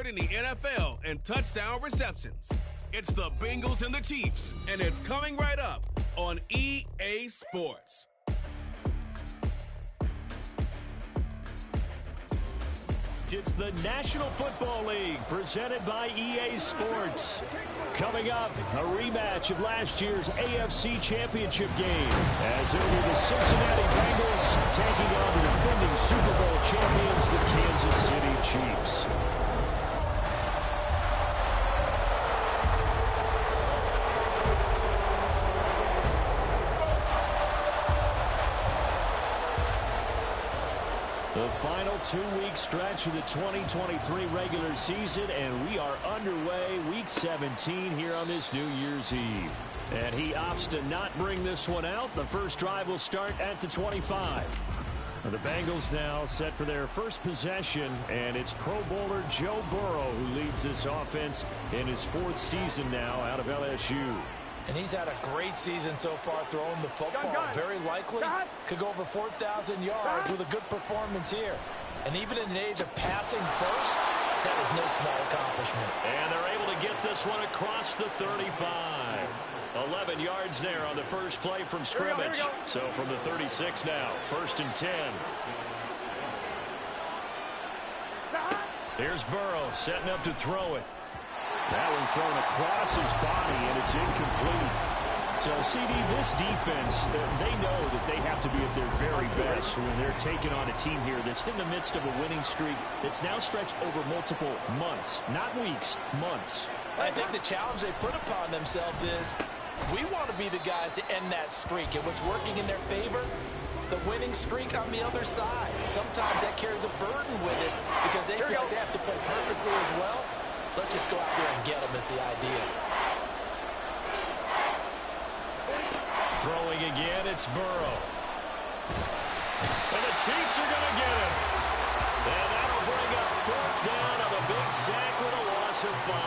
third in the NFL in touchdown receptions. It's the Bengals and the Chiefs, and it's coming right up on EA Sports. It's the National Football League presented by EA Sports. Coming up, a rematch of last year's AFC Championship game as it'll be the Cincinnati Bengals taking on the defending Super Bowl champions, the Kansas City Chiefs. The final 2-week stretch of the 2023 regular season, and we are underway week 17 here on this New Year's Eve. And he opts to not bring this one out. The first drive will start at the 25. The Bengals now set for their first possession, and it's Pro Bowler Joe Burrow who leads this offense in his 4th season now out of LSU. And he's had a great season so far throwing the football. Very likely could go over 4,000 yards with a good performance here. And even in an age of passing first, that is no small accomplishment. And they're able to get this one across the 35. 11 yards there on the first play from scrimmage. So from the 36 now, 1st and 10. Here's Burrow setting up to throw it. That one thrown across his body, and it's incomplete. So, CD, this defense, they know that they have to be at their very best when they're taking on a team here that's in the midst of a winning streak that's now stretched over multiple months, not weeks, months. I think the challenge they put upon themselves is we want to be the guys to end that streak, and what's working in their favor, the winning streak on the other side. Sometimes that carries a burden with it because they feel like they have to play perfectly as well. Let's just go out there and get them is the idea. Throwing again, it's Burrow. And the Chiefs are going to get him. And that'll bring up 4th down on the big sack with a loss of 5.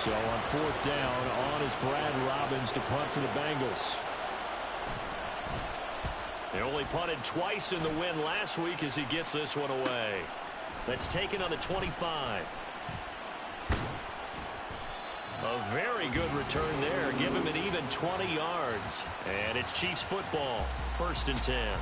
So on 4th down, on is Brad Robbins to punt for the Bengals. They only punted twice in the win last week as he gets this one away. That's taken on the 25. A very good return there. Give him an even 20 yards. And it's Chiefs football. 1st and 10.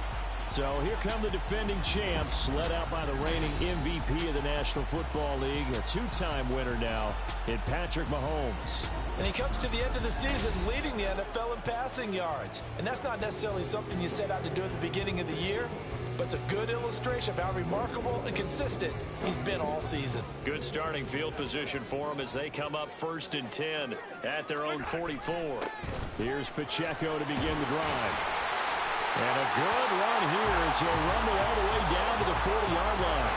So here come the defending champs, led out by the reigning MVP of the National Football League, a 2-time winner now in Patrick Mahomes. And he comes to the end of the season leading the NFL in passing yards. And that's not necessarily something you set out to do at the beginning of the year, but it's a good illustration of how remarkable and consistent he's been all season. Good starting field position for him as they come up 1st and 10 at their own 44. Here's Pacheco to begin the drive. And a good run here as he'll rumble all the way down to the 40-yard line.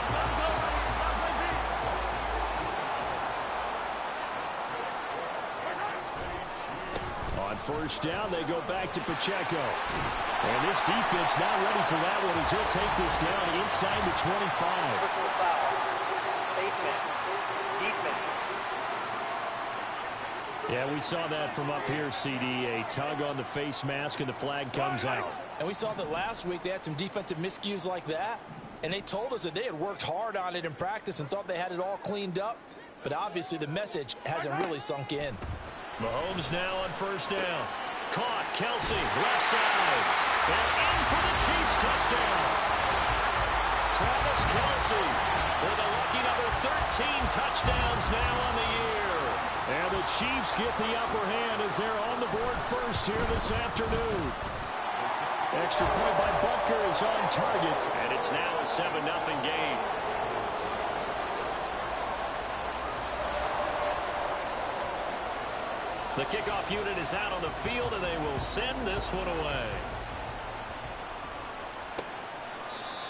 On 1st down, they go back to Pacheco. And this defense not ready for that one as he'll take this down inside the 25. Personal foul. Defense. Yeah, we saw that from up here, CD. A tug on the face mask, and the flag comes out. And we saw that last week they had some defensive miscues like that. And they told us that they had worked hard on it in practice and thought they had it all cleaned up. But obviously the message hasn't really sunk in. Mahomes now on 1st down. Caught, Kelsey, left side. And in for the Chiefs touchdown. Travis Kelsey with a lucky number 13 touchdowns now on the year. And the Chiefs get the upper hand as they're on the board first here this afternoon. Extra point by Butker is on target. And it's now a 7-0 game. The kickoff unit is out on the field, and they will send this one away.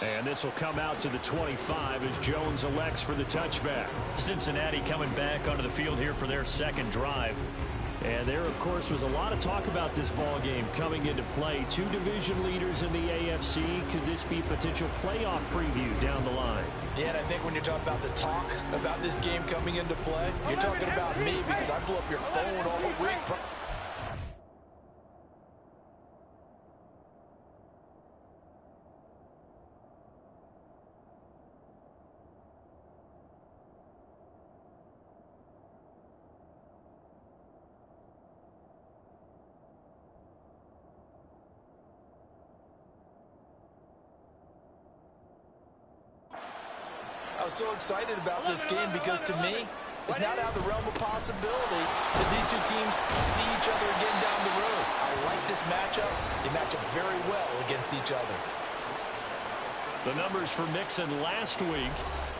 And this will come out to the 25 as Jones elects for the touchback. Cincinnati coming back onto the field here for their 2nd drive. And there, of course, was a lot of talk about this ball game coming into play. 2 division leaders in the AFC. Could this be a potential playoff preview down the line? Yeah, and I think when you're talking about the talk about this game coming into play, you're talking about me because I blew up your phone all week. I was so excited about this game because, to me, it's not out of the realm of possibility that these two teams see each other again down the road. I like this matchup. They match up very well against each other. The numbers for Mixon last week: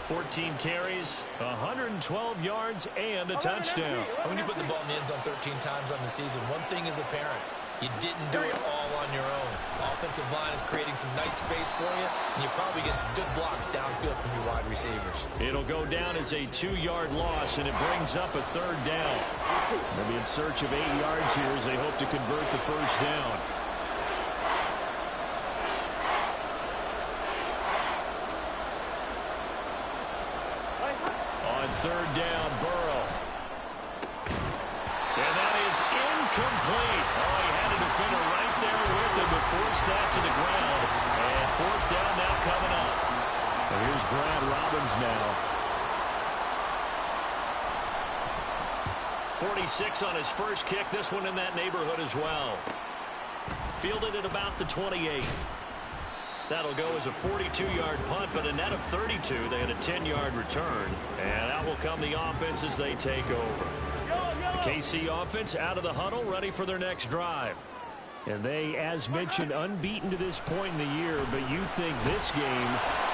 14 carries, 112 yards, and a touchdown. When you put the ball in the end zone 13 times on the season, one thing is apparent. You didn't do it all on your own. Offensive line is creating some nice space for you, and you probably get some good blocks downfield from your wide receivers. It'll go down as a 2-yard loss, and it brings up a 3rd down. They'll be in search of 8 yards here as they hope to convert the 1st down. On 3rd down, Burrow. And that is incomplete. Oh, he had a defender right there with him, but forced that to the ground. And 4th down now coming up. And here's Brad Robbins now. 46 on his first kick. This one in that neighborhood as well. Fielded at about the 28. That'll go as a 42-yard punt, but a net of 32. They had a 10-yard return. And out will come the offense as they take over. The KC offense out of the huddle, ready for their next drive. And they, as mentioned, unbeaten to this point in the year, but you think this game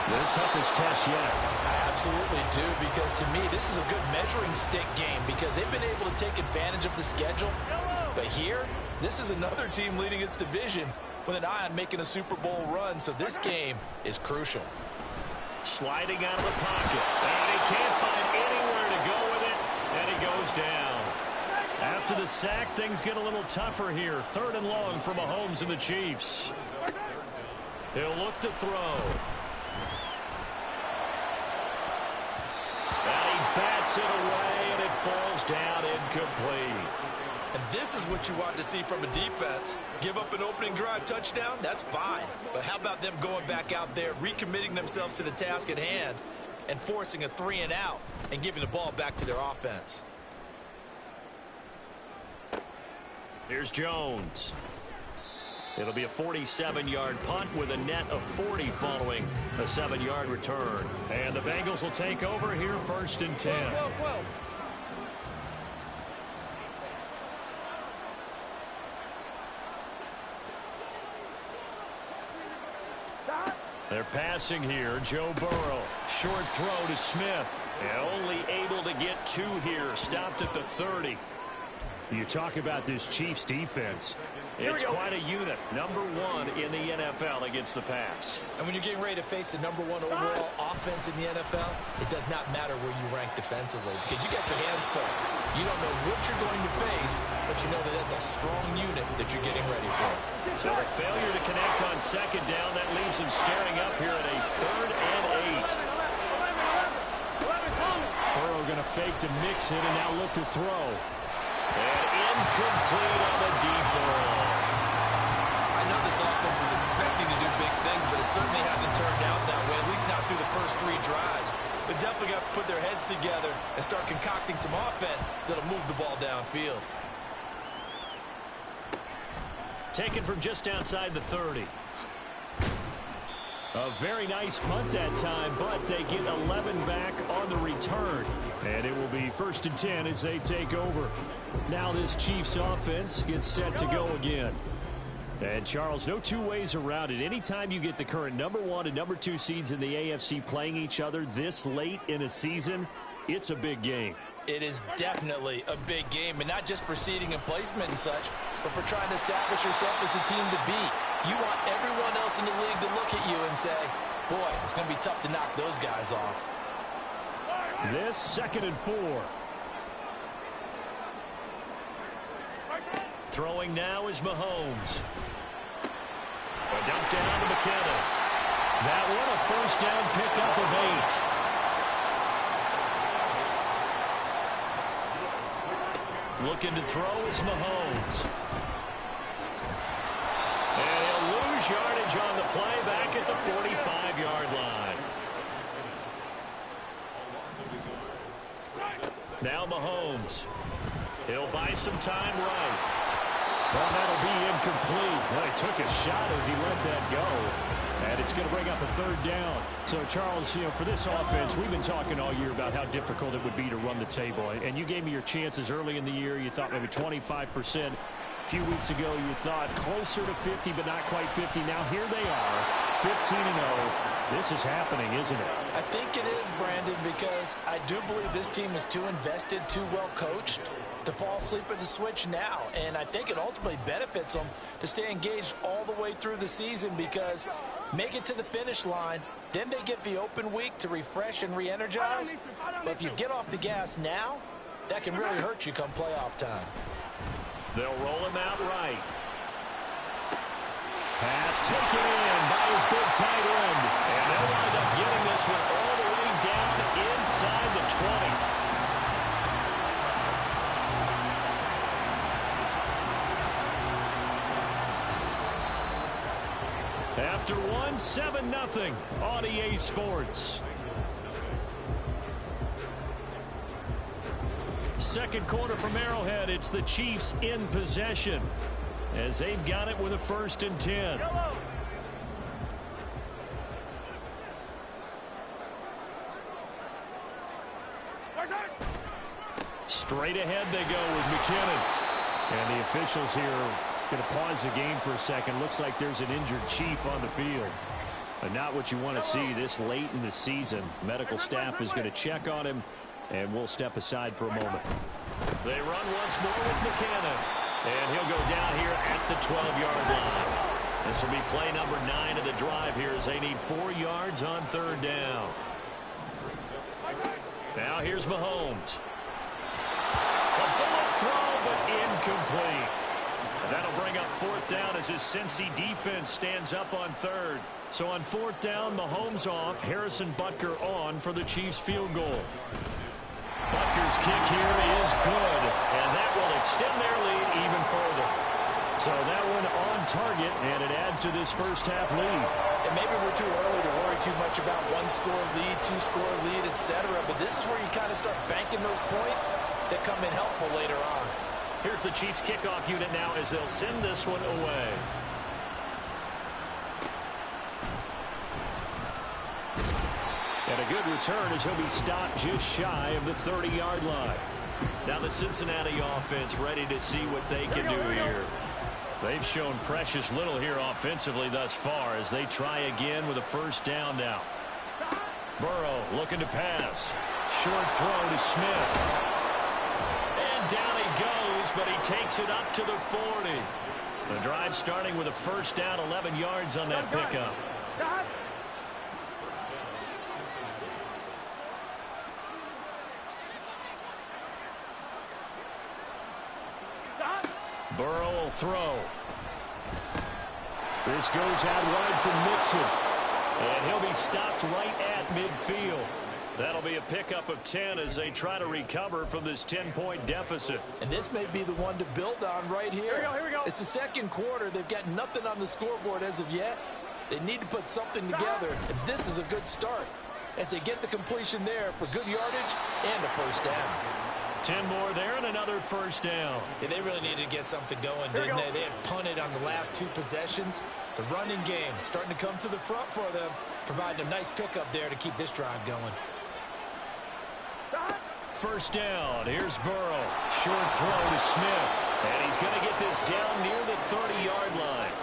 their toughest test yet? I absolutely do, because to me, this is a good measuring stick game because they've been able to take advantage of the schedule. But here, this is another team leading its division with an eye on making a Super Bowl run, so this game is crucial. Sliding out of the pocket, and he can't find anywhere to go with it, and he goes down. After the sack, things get a little tougher here. 3rd and long for Mahomes and the Chiefs. He'll look to throw. And he bats it away, and it falls down incomplete. And this is what you want to see from a defense. Give up an opening drive touchdown, that's fine. But how about them going back out there, recommitting themselves to the task at hand, and forcing a 3-and-out and giving the ball back to their offense? Here's Jones. It'll be a 47-yard punt with a net of 40 following a 7-yard return. And the Bengals will take over here 1st and 10. They're passing here. Joe Burrow. Short throw to Smith. And only able to get 2 here. Stopped at the 30. You talk about this Chiefs defense. It's quite a unit. Number 1 in the NFL against the pass. And when you're getting ready to face the number 1 overall offense in the NFL, it does not matter where you rank defensively because you got your hands full. You don't know what you're going to face, but you know that that's a strong unit that you're getting ready for. So the failure to connect on 2nd down, that leaves him staring up here at a 3rd and 8. Burrow going to fake to mix it and now look to throw. And incomplete on the deep ball. I know this offense was expecting to do big things, but it certainly hasn't turned out that way, at least not through the first 3 drives. They're definitely going to have to put their heads together and start concocting some offense that'll move the ball downfield. Taken from just outside the 30. A very nice punt that time, but they get 11 back on the return. And it will be 1st and 10 as they take over. Now this Chiefs offense gets set to go again. And, Charles, no 2 ways around it. Anytime you get the current number 1 and number 2 seeds in the AFC playing each other this late in a season, it's a big game. It is definitely a big game, and not just for seeding and placement and such, but for trying to establish yourself as a team to beat. You want everyone else in the league to look at you and say, boy, it's going to be tough to knock those guys off. This 2nd and 4. Throwing now is Mahomes. A dump down to McKenna. That one a 1st down pickup of 8. Looking to throw is Mahomes. And he'll lose yardage on the play back at the 45-yard line. Now Mahomes. He'll buy some time right. Well, that'll be incomplete. Well, he took a shot as he let that go. And it's going to bring up a third down. So, Charles, for this offense, we've been talking all year about how difficult it would be to run the table. And you gave me your chances early in the year. You thought maybe 25%. A few weeks ago, you thought closer to 50, but not quite 50. Now, here they are, 15-0. This is happening, isn't it? I think it is, Brandon, because I do believe this team is too invested, too well coached to fall asleep at the switch now. And I think it ultimately benefits them to stay engaged all the way through the season, because make it to the finish line, then they get the open week to refresh and re-energize. But if you get off the gas now, that can really hurt you come playoff time. They'll roll him out right. Pass taken in by his big tight end. And they'll wind up getting this one all the way down inside the 20. After one, 7-0 on EA Sports. Second quarter from Arrowhead, it's the Chiefs in possession as they've got it with a 1st and 10. Straight ahead they go with McKinnon. And the officials here going to pause the game for a second. Looks like there's an injured Chief on the field. But not what you want to see this late in the season. Medical staff is going to check on him, and we'll step aside for a moment. They run once more with McKinnon. And he'll go down here at the 12-yard line. This will be play number 9 of the drive here as they need 4 yards on 3rd down. Now here's Mahomes. A bullet throw, but incomplete. That'll bring up 4th down as his Cincy defense stands up on 3rd. So on 4th down, Mahomes off, Harrison Butker on for the Chiefs field goal. Butker's kick here is good, and that will extend their lead even further. So that one on target, and it adds to this first half lead. And maybe we're too early to worry too much about 1-score lead, 2-score lead, etc. But this is where you kind of start banking those points that come in helpful later on. Here's the Chiefs kickoff unit now as they'll send this one away. And a good return as he'll be stopped just shy of the 30-yard line. Now the Cincinnati offense ready to see what they can do here. They've shown precious little here offensively thus far as they try again with a 1st down now. Burrow looking to pass. Short throw to Smith. And down he goes, but he takes it up to the 40. The drive starting with a 1st down, 11 yards on that pickup. Burrow will throw. This goes out wide from Mixon. And he'll be stopped right at midfield. That'll be a pickup of 10 as they try to recover from this 10-point deficit. And this may be the one to build on right here. Here we go. It's the 2nd quarter. They've got nothing on the scoreboard as of yet. They need to put something together, and this is a good start as they get the completion there for good yardage and a 1st down. 10 more there and another 1st down. Yeah, they really needed to get something going, didn't they? They had punted on the last 2 possessions. The running game starting to come to the front for them, providing a nice pickup there to keep this drive going. 1st down. Here's Burrow. Short throw to Smith. And he's going to get this down near the 30-yard line.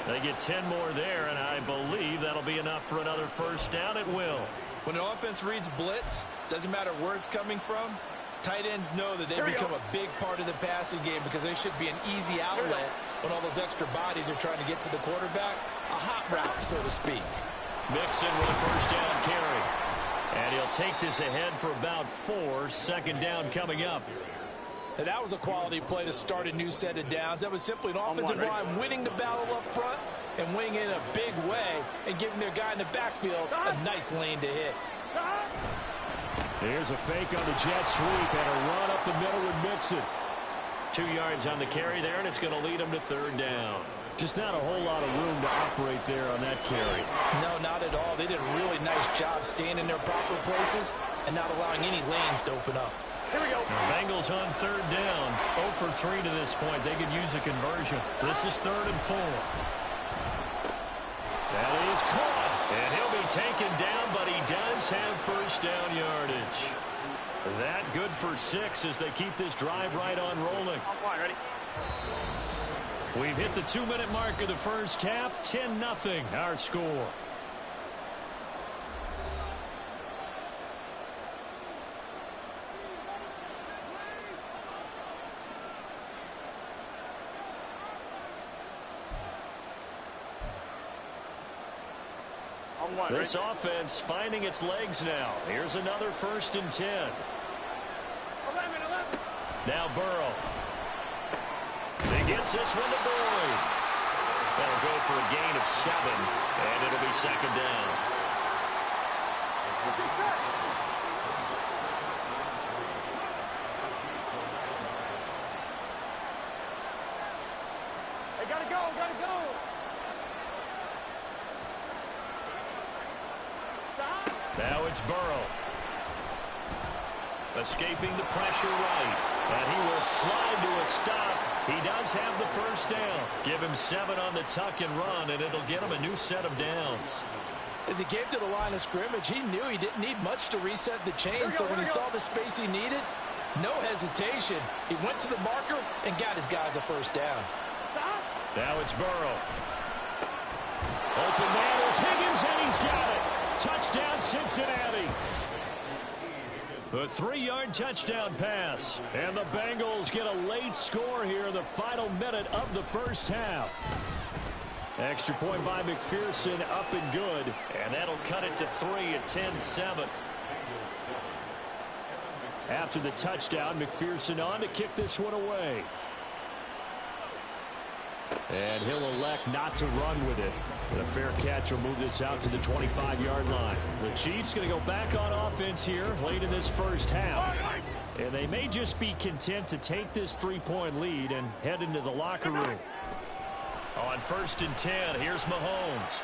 They get 10 more there, and I believe that'll be enough for another 1st down. It will. When an offense reads blitz, doesn't matter where it's coming from, tight ends know that they become a big part of the passing game because they should be an easy outlet when all those extra bodies are trying to get to the quarterback. A hot route, so to speak. Mixon with a 1st down carry. And he'll take this ahead for about 4. 2nd down coming up. And that was a quality play to start a new set of downs. That was simply an offensive line winning the battle up front and winning in a big way and giving their guy in the backfield a nice lane to hit. Here's a fake on the jet sweep and a run up the middle with Mixon. 2 yards on the carry there, and it's going to lead him to 3rd down. Just not a whole lot of room to operate there on that carry. No, not at all. They did a really nice job staying in their proper places and not allowing any lanes to open up. Here we go. The Bengals on 3rd down. 0 for 3 to this point. They could use a conversion. This is 3rd and 4. That is caught. And he'll be taken down, but he does have first down yardage. That good for 6 as they keep this drive right on rolling. Ready? We've hit the 2-minute mark of the first half. 10-0 our score. This offense finding its legs now. Here's another 1st and 10. 11. Now Burrow. He gets this one to Boyd. That'll go for a gain of 7, and it'll be 2nd down. Hey, gotta go. Now it's Burrow. Escaping the pressure right. And he will slide to a stop. He does have the first down. Give him 7 on the tuck and run, and it'll get him a new set of downs. As he came to the line of scrimmage, he knew he didn't need much to reset the chain. So when he saw the space he needed, no hesitation. He went to the marker and got his guys a first down. Now it's Burrow. Open man is Higgins, and he's got it. Touchdown, Cincinnati. A 3-yard touchdown pass. And the Bengals get a late score here in the final minute of the first half. Extra point by McPherson, up and good. And that'll cut it to 3 at 10-7. After the touchdown, McPherson on to kick this one away. And he'll elect not to run with it. And a fair catch will move this out to the 25-yard line. The Chiefs going to go back on offense here late in this first half. And they may just be content to take this 3-point lead and head into the locker room. On 1st and 10, here's Mahomes.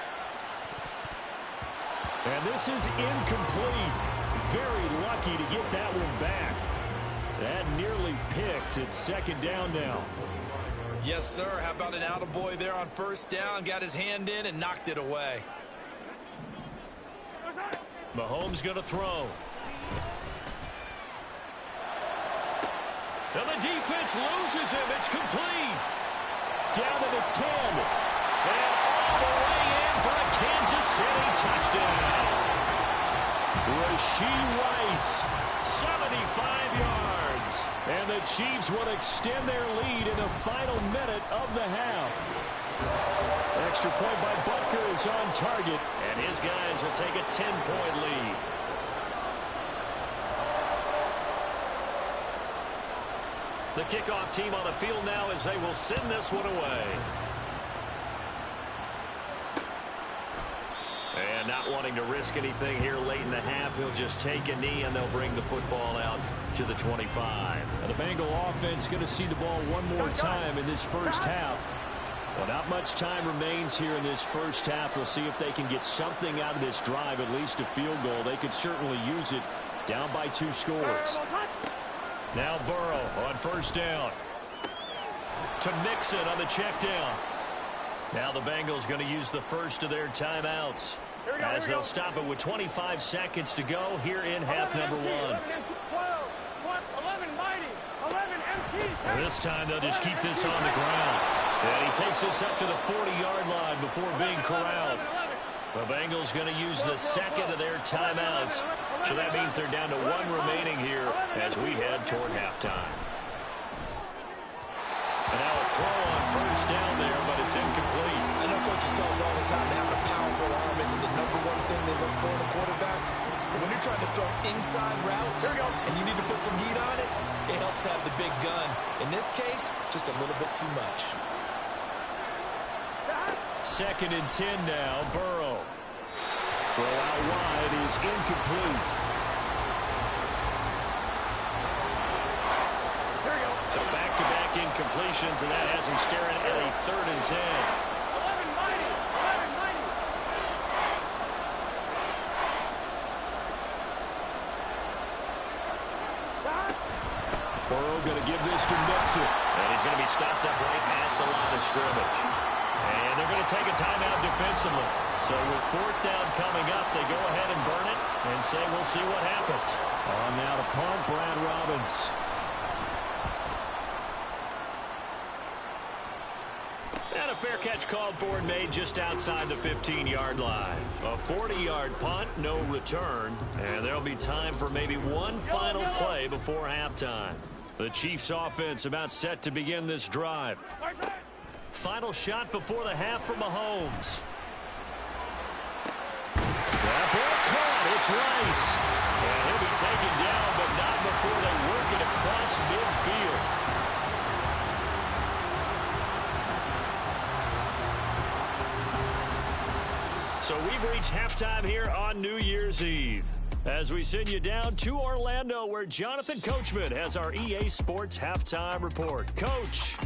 And this is incomplete. Very lucky to get that one back. That nearly picked. It's 2nd down now. Yes, sir. How about an attaboy there on 1st down? Got his hand in and knocked it away. Mahomes going to throw. And the defense loses him. It's complete. Down to the 10. And all the way in for a Kansas City touchdown. Rashee Rice, 75 yards. And the Chiefs will extend their lead in the final minute of the half. Extra point by Butker is on target, and his guys will take a 10-point lead. The kickoff team on the field now as they will send this one away. And not wanting to risk anything here late in the half, he'll just take a knee, and they'll bring the football out to the 25. And the Bengal offense going to see the ball one more time in this first half. Well, not much time remains here in this first half. We'll see if they can get something out of this drive, at least a field goal. They could certainly use it down by 2 scores. Now Burrow on 1st down. To Mixon on the check down. Now the Bengals going to use the first of their timeouts. As they'll stop it with 25 seconds to go here in half number 1. This time they'll just keep this on the ground. And he takes this up to the 40-yard line before being corralled. The Bengals going to use the 2nd of their timeouts. So that means they're down to 1 remaining here as we head toward halftime. And now a throw on 1st down there, but it's incomplete. I know coaches tell us all the time that having a powerful arm isn't the #1 thing they look for in a quarterback. But when you're trying to throw inside routes and you need to put some heat on it, it helps have the big gun. In this case, just a little bit too much. 2nd and 10 now, Burrow. Throw out wide is incomplete. So back-to-back incompletions, and that has him staring at a 3rd and 10. Burrow going to give this to Mixon. And he's going to be stopped up right at the line of scrimmage. And they're going to take a timeout defensively. So with fourth down coming up, they go ahead and burn it and say we'll see what happens. On now to punt, Brad Robbins. And a fair catch called for and made just outside the 15-yard line. A 40-yard punt, no return. And there'll be time for maybe one final play before halftime. The Chiefs offense about set to begin this drive. Final shot before the half for Mahomes. That ball caught. It's Rice. And he'll be taken down, but not before they work it across midfield. So we've reached halftime here on New Year's Eve. As we send you down to Orlando, where Jonathan Coachman has our EA Sports Halftime Report. Coach.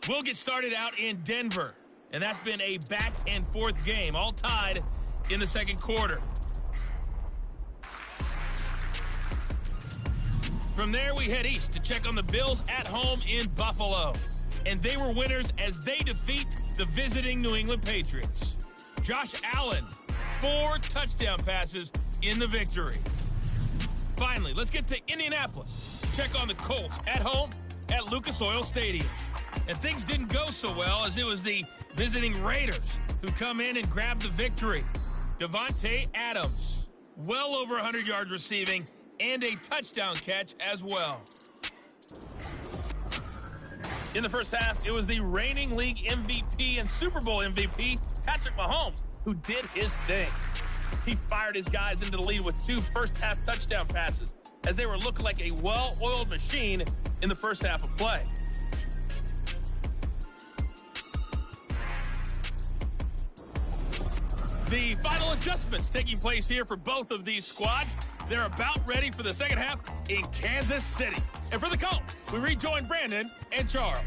We'll get started out in Denver, and that's been a back-and-forth game, all tied in the second quarter. From there, we head east to check on the Bills at home in Buffalo. And they were winners as they defeat the visiting New England Patriots. Josh Allen, 4 touchdown passes in the victory. Finally, let's get to Indianapolis to check on the Colts at home at Lucas Oil Stadium. And things didn't go so well, as it was the visiting Raiders who come in and grab the victory. Devontae Adams, well over 100 yards receiving, and a touchdown catch as well. In the first half, it was the reigning league MVP and Super Bowl MVP, Patrick Mahomes, who did his thing. He fired his guys into the lead with 2 first-half touchdown passes, as they were looking like a well-oiled machine in the first half of play. The final adjustments taking place here for both of these squads. They're about ready for the second half in Kansas City. And for the Colts, we rejoin Brandon and Charles.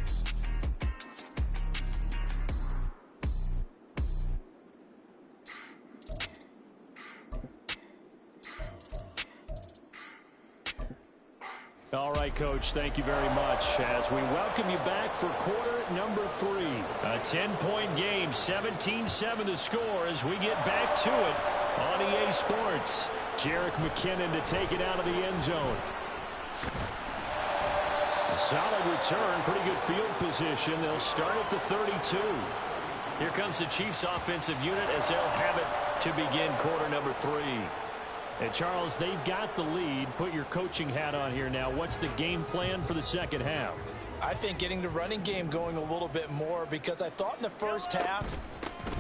All right, Coach, thank you very much as we welcome you back for quarter number 3. A 10-point game, 17-7 the score as we get back to it on EA Sports. Jerick McKinnon to take it out of the end zone. A solid return, pretty good field position. They'll start at the 32. Here comes the Chiefs offensive unit as they'll have it to begin quarter number 3. And Charles, they've got the lead. Put your coaching hat on here now. What's the game plan for the second half? I think getting the running game going a little bit more, because I thought in the first half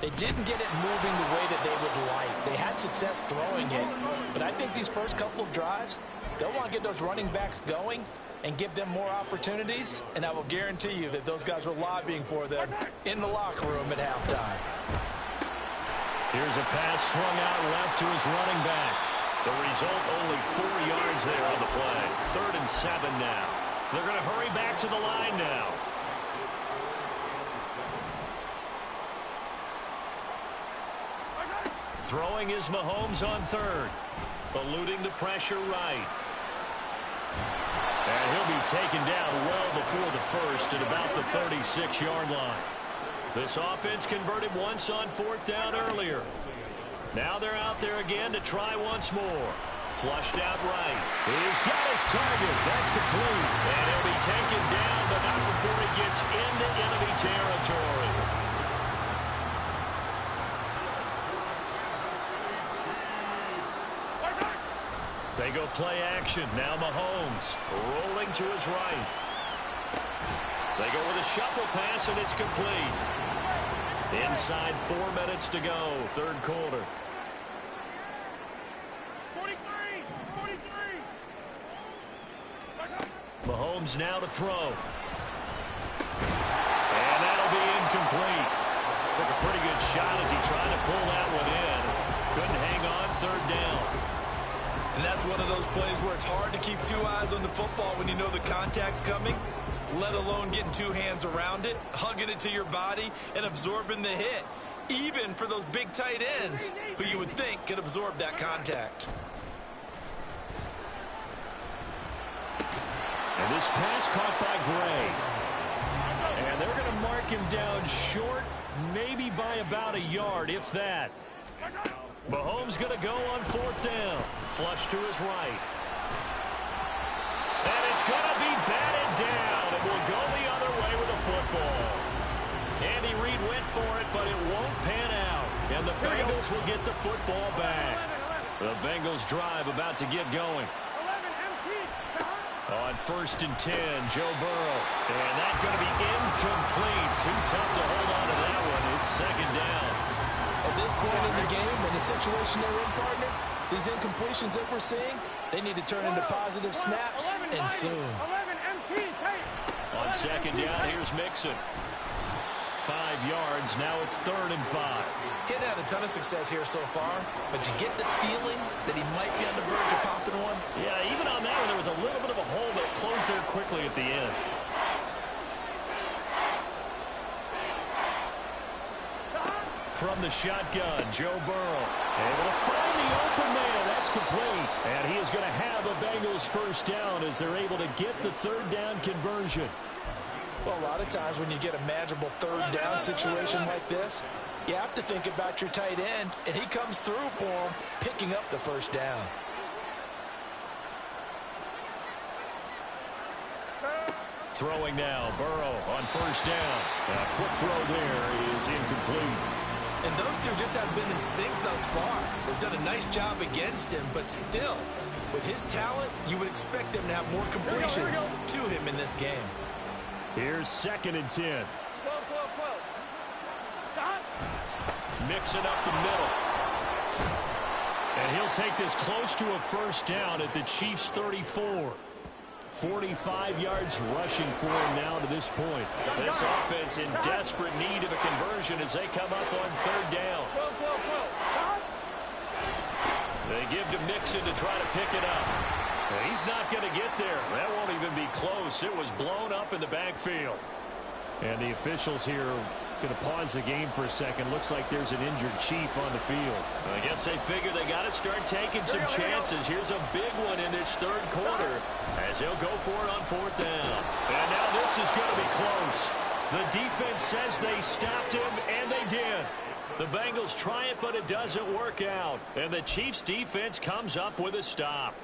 they didn't get it moving the way that they would like. They had success throwing it, but I think these first couple of drives, they'll want to get those running backs going and give them more opportunities, and I will guarantee you that those guys were lobbying for them in the locker room at halftime. Here's a pass swung out left to his running back. The result, only 4 yards there on the play. 3rd and 7 now. They're going to hurry back to the line now. Throwing is Mahomes on 3rd. Eluding the pressure right. And he'll be taken down well before the first at about the 36-yard line. This offense converted once on 4th down earlier. Now they're out there again to try once more. Flushed out right. He's got his target. That's complete. And he'll be taken down, but not before he gets into enemy territory. They go play action. Now Mahomes rolling to his right. They go with a shuffle pass, and it's complete. Inside 4 minutes to go, 3rd quarter. 43. Mahomes now to throw. And that'll be incomplete. Took a pretty good shot as he tried to pull that one in. Couldn't hang on, 3rd down. And that's one of those plays where it's hard to keep 2 eyes on the football when you know the contact's coming, let alone getting 2 hands around it, hugging it to your body, and absorbing the hit, even for those big tight ends who you would think could absorb that contact. And this pass caught by Gray. And they're going to mark him down short, maybe by about a yard, if that. Mahomes going to go on 4th down. Flush to his right. And it's going to be batted down. It will go the other way with the football. Andy Reid went for it, but it won't pan out. And the Bengals will get the football back. The Bengals drive about to get going. On 1st and 10, Joe Burrow. And that's going to be incomplete. Too tough to hold on to that one. It's 2nd down. At this point in the game, in the situation they're in, partner, these incompletions that we're seeing, they need to turn into positive snaps, and soon. On 2nd down, here's Mixon. 5 yards. Now it's 3rd and 5. He's had a ton of success here so far, but you get the feeling that he might be on the verge of popping one. Yeah, even on that one, there was a little bit of a hole that closed there quickly at the end. From the shotgun, Joe Burrow. Able to find the open man. That's complete. And he is going to have a Bengals 1st down as they're able to get the 3rd down conversion. Well, a lot of times when you get a manageable 3rd down situation like this, you have to think about your tight end, and he comes through for him, picking up the 1st down. Throwing now, Burrow on 1st down. A quick throw there is incomplete. And those two just have been in sync thus far. They've done a nice job against him, but still, with his talent, you would expect them to have more completions to him in this game. Here's 2nd and 10. Mixing up the middle. And he'll take this close to a 1st down at the Chiefs' 34. 45 yards rushing for him now to this point. This offense in desperate need of a conversion as they come up on 3rd down. They give to Mixon to try to pick it up. He's not going to get there. That won't even be close. It was blown up in the backfield. And the officials here are going to pause the game for a second. Looks like there's an injured Chief on the field. I guess they figure they got to start taking some chances. Here's a big one in this 3rd quarter as he'll go for it on 4th down. And now this is going to be close. The defense says they stopped him, and they did. The Bengals try it, but it doesn't work out. And the Chiefs' defense comes up with a stop.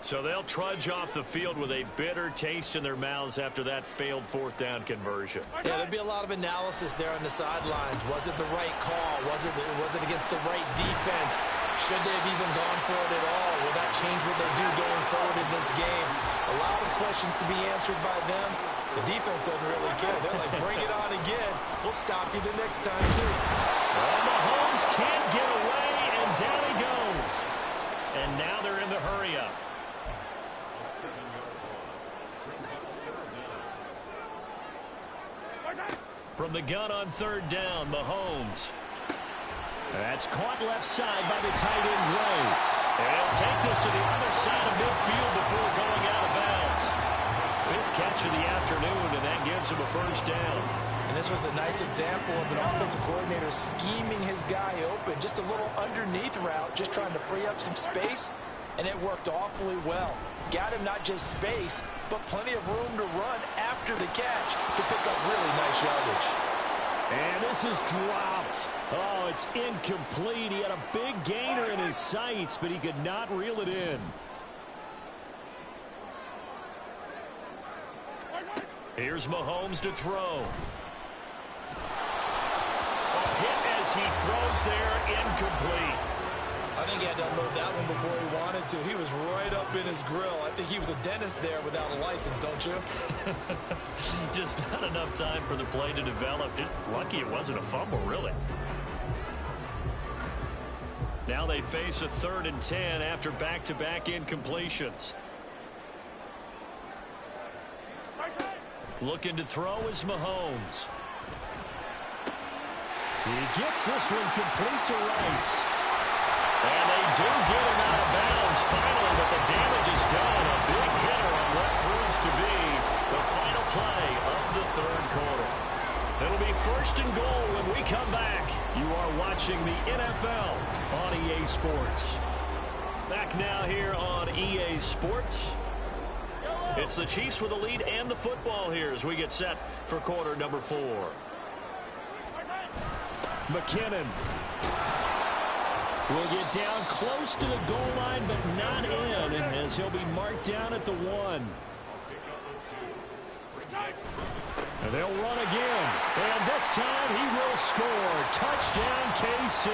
So they'll trudge off the field with a bitter taste in their mouths after that failed 4th down conversion. Yeah, there'd be a lot of analysis there on the sidelines. Was it the right call? Was it against the right defense? Should they have even gone for it at all? Will that change what they do going forward in this game? A lot of questions to be answered by them. The defense doesn't really care. They're like, bring it on again. We'll stop you the next time, too. Well, Mahomes can't get away, and down he goes. And now they're in the hurry-up. From the gun on 3rd down, Mahomes. That's caught left side by the tight end, Gray. And he'll take this to the other side of midfield before going out of bounds. 5th catch of the afternoon, and that gives him a 1st down. And this was a nice example of an offensive coordinator scheming his guy open. Just a little underneath route, just trying to free up some space, and it worked awfully well. Got him not just space, but plenty of room to run after the catch to pick up really nice yardage. And this is dropped. Oh, it's incomplete. He had a big gainer in his sights, but he could not reel it in. Here's Mahomes to throw. A hit as he throws there, incomplete. I think he had to unload that one before he wanted to. He was right up in his grill. I think he was a dentist there without a license, don't you? Just not enough time for the play to develop. Just lucky it wasn't a fumble, really. Now they face a 3rd and 10 after back-to-back incompletions. Looking to throw is Mahomes. He gets this one complete to Rice. And they do get him out of bounds finally, but the damage is done. A big hitter on what proves to be the final play of the 3rd quarter. It'll be 1st and goal when we come back. You are watching the NFL on EA Sports. Back now here on EA Sports. It's the Chiefs with the lead and the football here as we get set for quarter number 4. McKinnon will get down close to the goal line, but not in, as he'll be marked down at the 1. And they'll run again. And this time he will score. Touchdown, KC.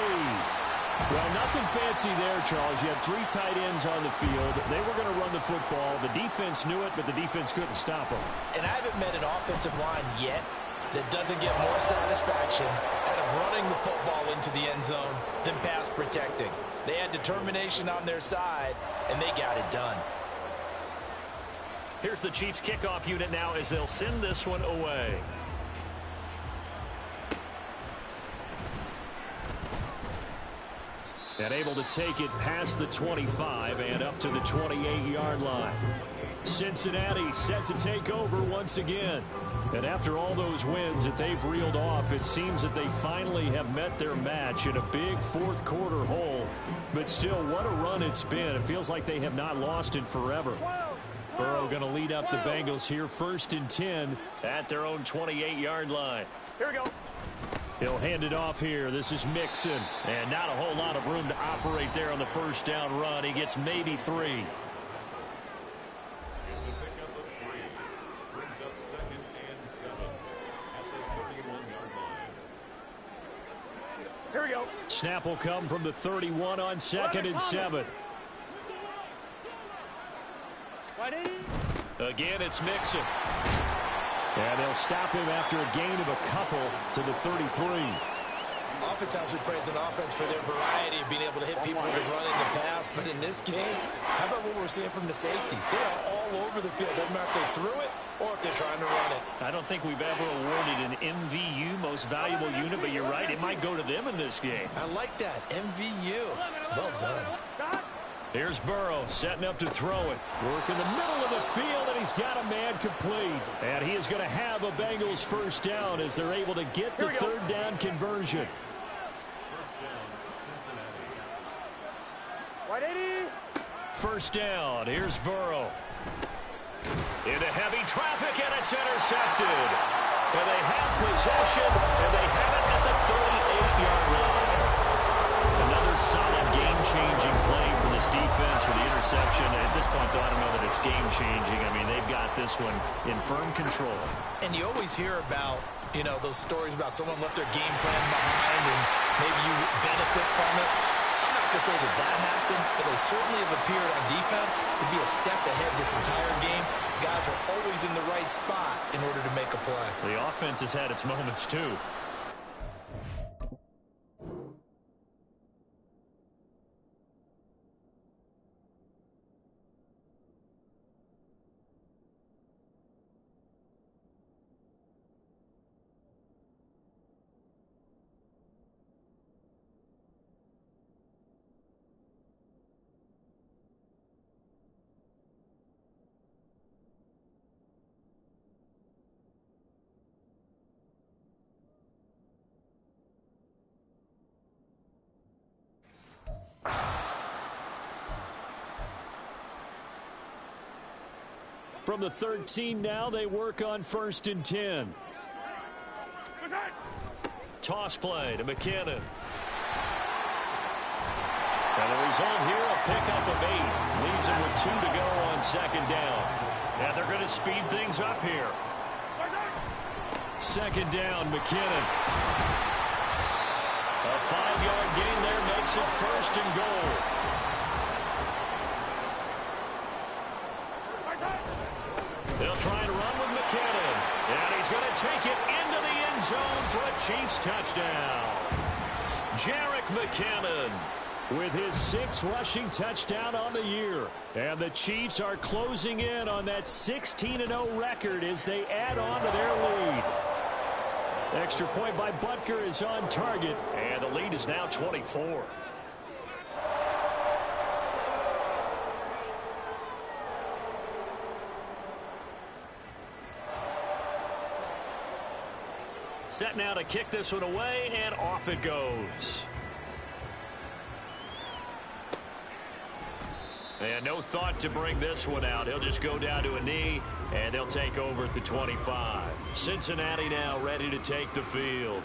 Well, nothing fancy there, Charles. You had 3 tight ends on the field. They were going to run the football. The defense knew it, but the defense couldn't stop them. And I haven't met an offensive line yet that doesn't get more satisfaction out of running the football into the end zone than pass protecting. They had determination on their side, and they got it done. Here's the Chiefs kickoff unit now as they'll send this one away. And able to take it past the 25 and up to the 28-yard line. Cincinnati set to take over once again. And after all those wins that they've reeled off, it seems that they finally have met their match in a big fourth quarter hole. But still, what a run it's been. It feels like they have not lost in forever. Burrow going to lead up the Bengals here, 1st and 10 at their own 28-yard line. Here we go. He'll hand it off here. This is Mixon. And not a whole lot of room to operate there on the first down run. He gets maybe 3. Here we go. Snap will come from the 31 on 2nd and 7. Again, it's Mixon. And they'll stop him after a gain of a couple to the 33. Oftentimes we praise an offense for their variety of being able to hit people with the run and the pass. But in this game, how about what we're seeing from the safeties? They are all over the field. Doesn't matter if they threw it or if they're trying to run it. I don't think we've ever awarded an MVU, most valuable unit, but you're right. It might go to them in this game. I like that. MVU. Well done. Here's Burrow setting up to throw it. Work in the middle of the field, and he's got a man complete. And he is going to have a Bengals first down as they're able to get the third down conversion. First down. Here's Burrow. Into heavy traffic, and it's intercepted. And they have possession, and they have it at the 38-yard line. Another solid game-changing play for this defense with the interception. At this point, though, I don't know that it's game-changing. I mean, they've got this one in firm control. And you always hear about, you know, those stories about someone left their game plan behind and maybe you benefit from it. I'm not going to say that that happened, but they certainly have appeared on defense to be a step ahead this entire game. Guys are always in the right spot in order to make a play. The offense has had its moments, too. From the 13 now, they work on 1st and 10. Toss play to McKinnon. And the result here, a pickup of 8. Leaves him with 2 to go on 2nd down. And they're going to speed things up here. 2nd down, McKinnon. A 5-yard gain there makes it 1st and goal. They'll try and run with McKinnon. And he's going to take it into the end zone for a Chiefs touchdown. Jerick McKinnon with his 6th rushing touchdown on the year. And the Chiefs are closing in on that 16-0 record as they add on to their lead. Extra point by Butker is on target. And the lead is now 24. Set now to kick this one away, and off it goes. And no thought to bring this one out. He'll just go down to a knee, and they'll take over at the 25. Cincinnati now ready to take the field.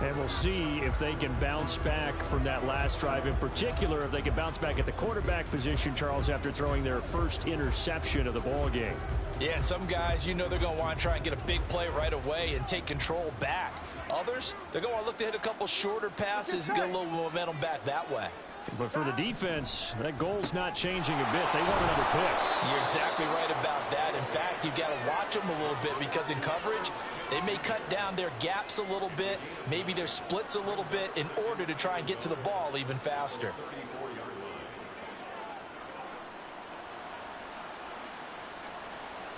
And we'll see if they can bounce back from that last drive. In particular, if they can bounce back at the quarterback position, Charles, after throwing their first interception of the ball game. Yeah, and some guys, you know they're going to want to try and get a big play right away and take control back. Others, they're going to look to hit a couple shorter passes and get a little momentum back that way. But for the defense, that goal's not changing a bit. They want another pick. You're exactly right about that. In fact, you've got to watch them a little bit because in coverage, they may cut down their gaps a little bit, maybe their splits a little bit in order to try and get to the ball even faster.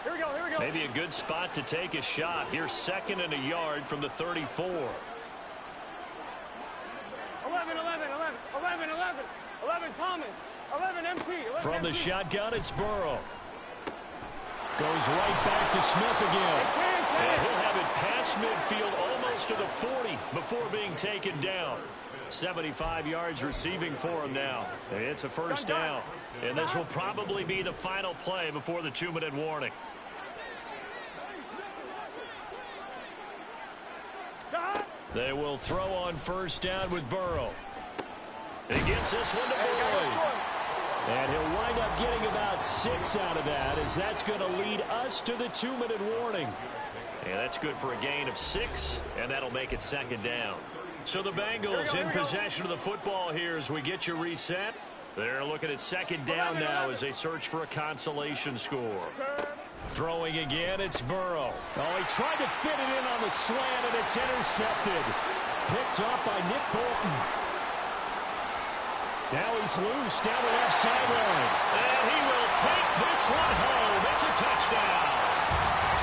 Here we go, here we go. Maybe a good spot to take a shot. Here's 2nd and a yard from the 34. 11 Thomas, 11 MT. 11 From the MT. shotgun, it's Burrow. Goes right back to Smith again. And he'll have it past midfield almost to the 40 before being taken down. 75 yards receiving for him now. It's a first down. And this will probably be the final play before the 2-minute warning. They will throw on first down with Burrow. He gets this one to Boyd. And he'll wind up getting about 6 out of that, as that's going to lead us to the 2-minute warning. And that's good for a gain of 6, and that'll make it 2nd down. So the Bengals in possession of the football here as we get you reset. They're looking at 2nd down now as they search for a consolation score. Throwing again, it's Burrow. Oh, he tried to fit it in on the slant, and it's intercepted. Picked up by Nick Bolton. Now he's loose down the left sideline. And he will take this one home. It's a touchdown.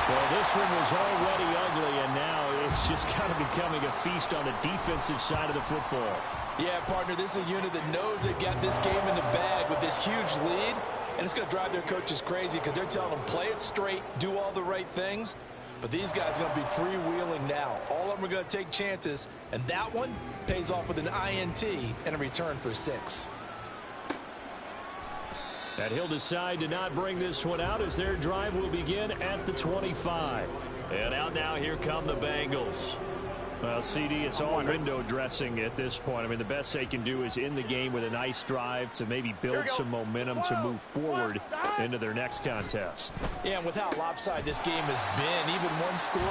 Well, this one was already ugly, and now it's just kind of becoming a feast on the defensive side of the football. Yeah, partner, this is a unit that knows they got this game in the bag with this huge lead, and it's going to drive their coaches crazy because they're telling them play it straight, do all the right things. But these guys are going to be freewheeling now. All of them are going to take chances, and that one pays off with an INT and a return for 6. And he'll decide to not bring this one out as their drive will begin at the 25. And out now, here come the Bengals. Well, CD, it's all window dressing at this point. I mean, the best they can do is in the game with a nice drive to maybe build some momentum to move forward into their next contest. Yeah, and with how lopsided this game has been, even one score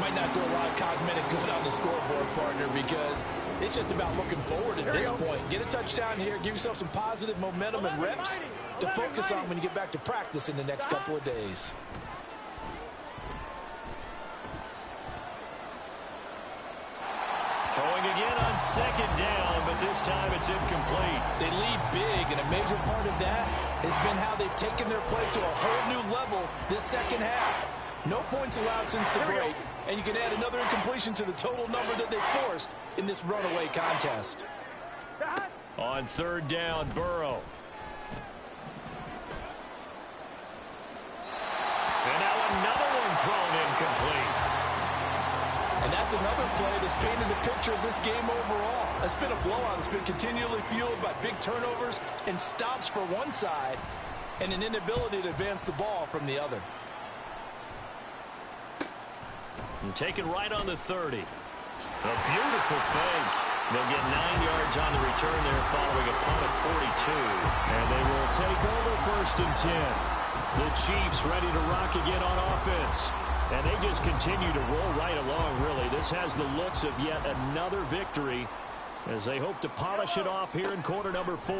might not do a lot of cosmetic good on the scoreboard, partner, because it's just about looking forward at this point. Get a touchdown here, give yourself some positive momentum and reps to focus on when you get back to practice in the next couple of days. Throwing again on 2nd down, but this time it's incomplete. They lead big, and a major part of that has been how they've taken their play to a whole new level this second half. No points allowed since the break, and you can add another incompletion to the total number that they forced in this runaway contest. On 3rd down, Burrow. And now another one thrown incomplete. And that's another play that's painted the picture of this game overall. It's been a blowout. It's been continually fueled by big turnovers and stops for one side and an inability to advance the ball from the other. And taken right on the 30. A beautiful fake. They'll get 9 yards on the return there following a punt of 42. And they will take over 1st and 10. The Chiefs ready to rock again on offense. And they just continue to roll right along, really. This has the looks of yet another victory as they hope to polish it off here in quarter number 4.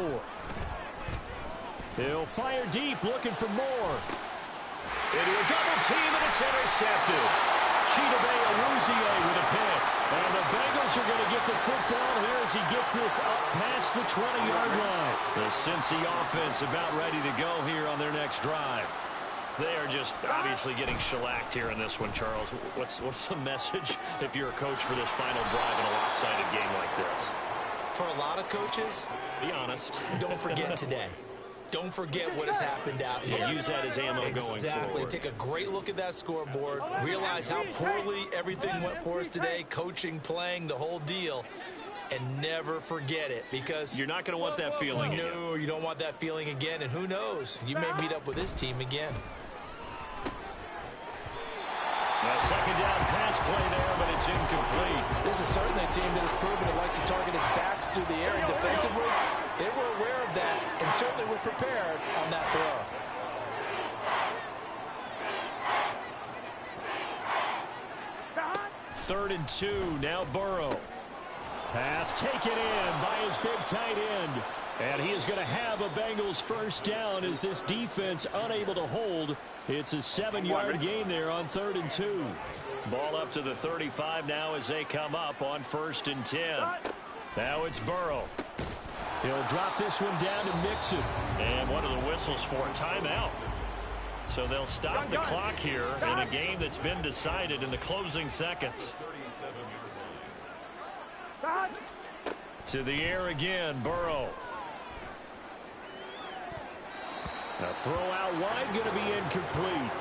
They'll fire deep, looking for more. Into a double team, and it's intercepted. Chidobe Awuzie with a pick. And the Bengals are going to get the football here as he gets this up past the 20-yard line. The Cincy offense about ready to go here on their next drive. They are just obviously getting shellacked here in this one, Charles. What's the message if you're a coach for this final drive in a lopsided game like this? For a lot of coaches, be honest. Don't forget today. Don't forget what has happened out here. Yeah, use that as ammo going forward. Exactly. Take a great look at that scoreboard. Realize how poorly everything went for us today. Coaching, playing, the whole deal. and never forget it, because you're not going to want that feeling. No, you don't want that feeling again, and who knows, you may meet up with this team again. A second down pass play there, but it's incomplete. This is certainly a team that has proven it likes to target its backs through the air, and defensively, they were aware of that and certainly were prepared on that throw. Third and 2, now Burrow. Pass taken in by his big tight end. And he is going to have a Bengals first down as this defense unable to hold. It's a 7-yard gain there on 3rd and 2. Ball up to the 35 now as they come up on 1st and 10. Now it's Burrow. He'll drop this one down to Mixon. And one of the whistles for a timeout. So they'll stop the clock here in a game that's been decided in the closing seconds. To the air again, Burrow. A throw out wide, going to be incomplete.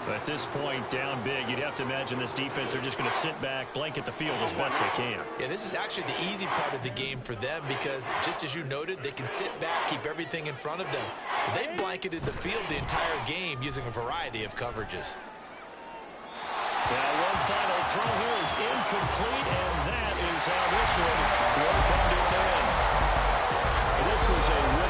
At this point, down big, you'd have to imagine this defense are just going to sit back, blanket the field as best they can. Yeah, this is actually the easy part of the game for them because, just as you noted, they can sit back, keep everything in front of them. They've blanketed the field the entire game using a variety of coverages. Now, one final throw here is incomplete, and that is how this one will come to an end. This was a